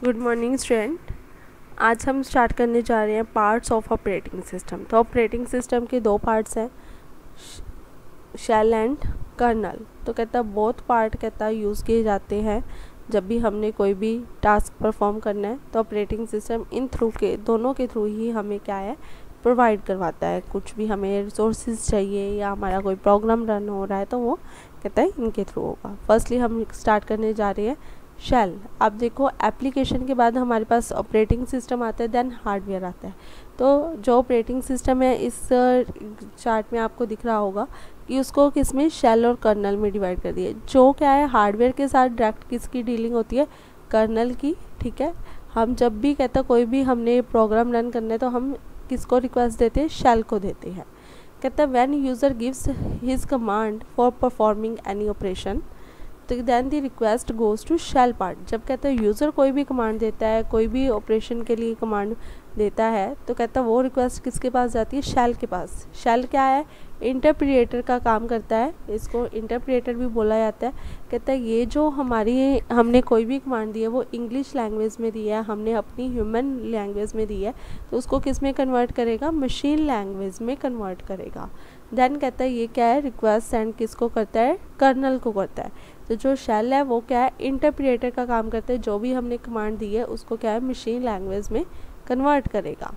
Good morning student. आज हम start करने जा रहे हैं पार्ट्स ऑफ ऑपरेटिंग सिस्टम। तो ऑपरेटिंग सिस्टम के दो पार्ट्स हैं, शेल एंड कर्नल। तो कहता है बोथ पार्ट कहता है यूज़ किए जाते हैं जब भी हमने कोई भी टास्क परफॉर्म करना है। तो ऑपरेटिंग सिस्टम इन थ्रू के दोनों के थ्रू ही हमें क्या है प्रोवाइड करवाता है। कुछ भी हमें रिसोर्सेज चाहिए या हमारा कोई प्रोग्राम रन हो रहा है तो वो कहता है इनके थ्रू होगा। फर्स्टली हम स्टार्ट करने जा रहे हैं शेल। आप देखो एप्लीकेशन के बाद हमारे पास ऑपरेटिंग सिस्टम आता है, देन हार्डवेयर आता है। तो जो ऑपरेटिंग सिस्टम है इस चार्ट में आपको दिख रहा होगा कि उसको किसमें शेल और कर्नल में डिवाइड कर दिया। जो क्या है हार्डवेयर के साथ डायरेक्ट किसकी डीलिंग होती है, कर्नल की। ठीक है, हम जब भी कहता कोई भी हमने प्रोग्राम रन करना है तो हम किसको रिक्वेस्ट देते हैं, शेल को देते हैं। कहता है when user gives his command for performing any operation तो then the request goes to shell part. जब कहता है यूज़र कोई भी कमांड देता है, कोई भी ऑपरेशन के लिए कमांड देता है तो कहता है वो रिक्वेस्ट किसके पास जाती है, शेल के पास। शेल क्या है, इंटरप्रिएटर का काम करता है, इसको इंटरप्रिएटर भी बोला जाता है। कहता है ये जो हमने कोई भी कमांड दी है वो इंग्लिश लैंग्वेज में दी है, हमने अपनी ह्यूमन लैंग्वेज में दी है, तो उसको किस में कन्वर्ट करेगा, मशीन लैंग्वेज में कन्वर्ट करेगा। देन कहता है ये क्या है, रिक्वेस्ट सेंड किसको करता है, कर्नल को करता है। तो जो शेल है वो क्या है, इंटरप्रिएटर का काम करता है, जो भी हमने कमांड दी है उसको क्या है मशीन लैंग्वेज में कन्वर्ट करेगा।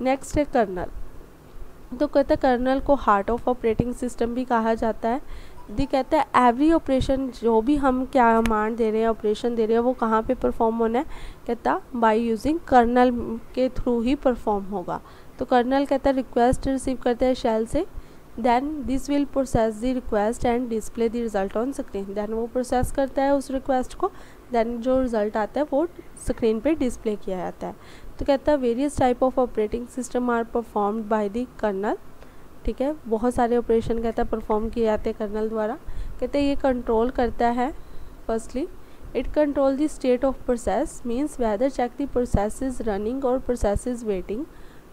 नेक्स्ट है कर्नल। तो कहता है कर्नल को हार्ट ऑफ ऑपरेटिंग सिस्टम भी कहा जाता है। दी कहता है एवरी ऑपरेशन, जो भी हम क्या कमांड दे रहे हैं, ऑपरेशन दे रहे हैं, वो कहाँ पे परफॉर्म होना है, कहता बाय यूजिंग कर्नल के थ्रू ही परफॉर्म होगा। तो कर्नल कहता है रिक्वेस्ट रिसीव करता है शेल से, then this will process the request and display the result on screen. Then वो प्रोसेस करता है उस रिक्वेस्ट को, देन जो रिजल्ट आता है वो स्क्रीन पे डिस्प्ले किया जाता है। तो कहता है various type of operating system are performed by the kernel. ठीक है, बहुत सारे ऑपरेशन कहता है परफॉर्म किए जाते हैं कर्नल द्वारा। कहते हैं ये कंट्रोल करता है, firstly it control the state of process, means whether check the process is running और process is waiting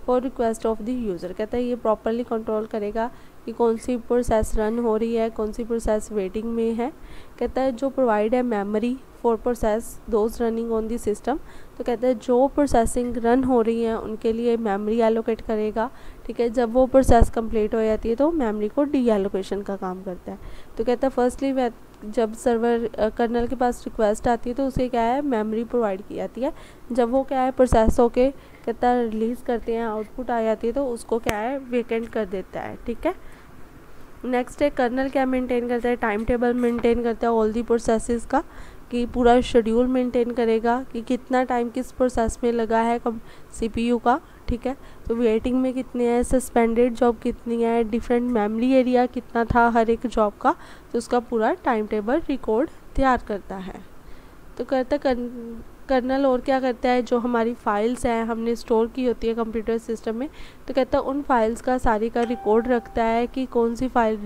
for request of the user. कहता है ये प्रॉपरली कंट्रोल करेगा कि कौन सी प्रोसेस रन हो रही है, कौन सी प्रोसेस वेटिंग में है। कहता है जो प्रोवाइड है memory for process those running on the system. तो कहता है जो प्रोसेसिंग रन हो रही है उनके लिए मेमोरी एलोकेट करेगा। ठीक है, जब वो प्रोसेस कंप्लीट हो जाती है तो मेमोरी को डी एलोकेशन का काम करता है। तो कहता है फर्स्टली जब सर्वर कर्नल के पास रिक्वेस्ट आती है तो उसे क्या है मेमोरी प्रोवाइड की जाती है। जब वो क्या है प्रोसेस होके कहता है रिलीज़ करते हैं, आउटपुट आ जाती है तो उसको क्या है वेकेंट कर देता है। ठीक है, नेक्स्ट है कर्नल क्या मेंटेन करता है, टाइम टेबल मेंटेन करता है ऑल दी प्रोसेसेस का, कि पूरा शेड्यूल मेंटेन करेगा कि कितना टाइम किस प्रोसेस में लगा है सीपीयू का। ठीक है, तो वेटिंग में कितने हैं, सस्पेंडेड जॉब कितनी है, डिफरेंट मेमोरी एरिया कितना था हर एक जॉब का, तो उसका पूरा टाइम टेबल रिकॉर्ड तैयार करता है। तो कहता कर्नल और क्या करता है, जो हमारी फाइल्स हैं हमने स्टोर की होती है कंप्यूटर सिस्टम में, तो कहता है उन फाइल्स का सारी का रिकॉर्ड रखता है कि कौन सी फाइल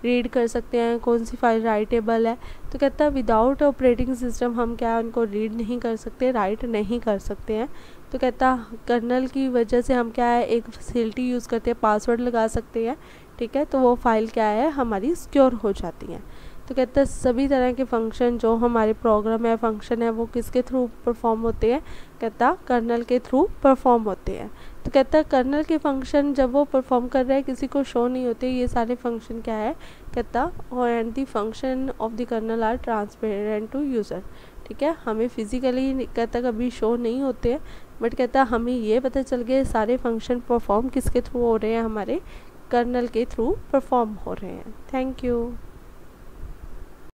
रीड कर सकते हैं, कौन सी फाइल राइटेबल है। तो कहता है विदाउट ऑपरेटिंग सिस्टम हम क्या उनको रीड नहीं कर सकते, राइट नहीं कर सकते हैं। तो कहता कर्नल की वजह से हम क्या है एक फैसिलिटी यूज़ करते हैं, पासवर्ड लगा सकते हैं। ठीक है, तो वो फाइल क्या है हमारी सिक्योर हो जाती हैं। तो कहता है सभी तरह के फंक्शन जो हमारे प्रोग्राम है, फंक्शन है, वो किसके थ्रू परफॉर्म होते हैं, कहता कर्नल के थ्रू परफॉर्म होते हैं। तो कहता है कर्नल के फंक्शन जब वो परफॉर्म कर रहे हैं किसी को शो नहीं होते, ये सारे फंक्शन क्या है, कहता and the function of the kernel are transparent to user. ठीक है, हमें फिजिकली कहता कभी शो नहीं होते हैं, बट कहता हमें ये पता चल गया सारे फंक्शन परफॉर्म किसके थ्रू हो रहे हैं, हमारे कर्नल के थ्रू परफॉर्म हो रहे हैं। Thank you.